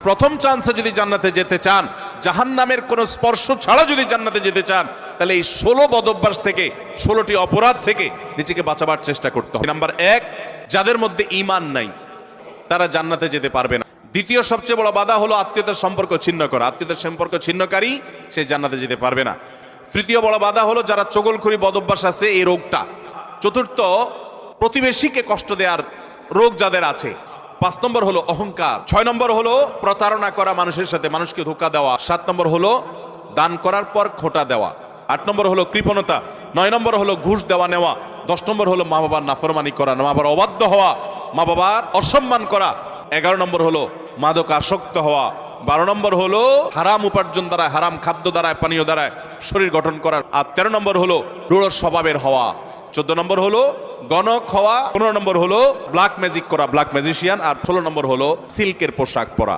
প্রথম চান্সে যদি জান্নাতে যেতে চান, জাহান্নামের কোনো স্পর্শ ছাড়া যদি জান্নাতে যেতে চান, তাহলে এই 16 বদঅভ্যাস থেকে, 16টি অপরাধ থেকে নিজেকে বাঁচাবার চেষ্টা করতে হবে। নাম্বার 1, যাদের মধ্যে ঈমান নাই তারা জান্নাতে যেতে পারবে না। দ্বিতীয় সবচেয়ে বড় বাধা হলো আত্মীয়তার সম্পর্ক ছিন্ন করা। আত্মীয়তার সম্পর্ক ছিন্নকারী সে জান্নাতে যেতে পারবে না। তৃতীয় বড় বাধা হলো যারা চগলখড়ি বদঅভ্যাস আছে, এই রোগটা। চতুর্থ, প্রতিবেশীকে কষ্ট দেওয়ার রোগ যাদের আছে। 5 নম্বর হলো অহংকার। 6 নম্বর হলো প্রতারণা করা, মানুষের সাথে মানুষকে ধোঁকা দেওয়া। 7 নম্বর হলো দান করার পর খোঁটা দেওয়া। 8 নম্বর হলো কৃপণতা। 9 নম্বর হলো ঘুষ দেওয়া নেওয়া। 10 নম্বর হলো মা বাবার নাফরমানি করা, মা বাবার অবাধ্য হওয়া, মা বাবার অসম্মান করা। 11 নম্বর হলো মাদক আসক্ত হওয়া। 12 নম্বর হলো হারাম উপার্জন দ্বারা, হারাম খাদ্য দ্বারা, পানীয় দ্বারা শরীর গঠন করা। আর 13 নম্বর হলো রূঢ় স্বভাবের হওয়া। 14 নম্বর হলো গণক হওয়া। 15 নম্বর হলো ব্ল্যাক ম্যাজিক করা, ব্ল্যাক ম্যাজিশিয়ান। আর 16 নম্বর হলো সিল্কের পোশাক পরা।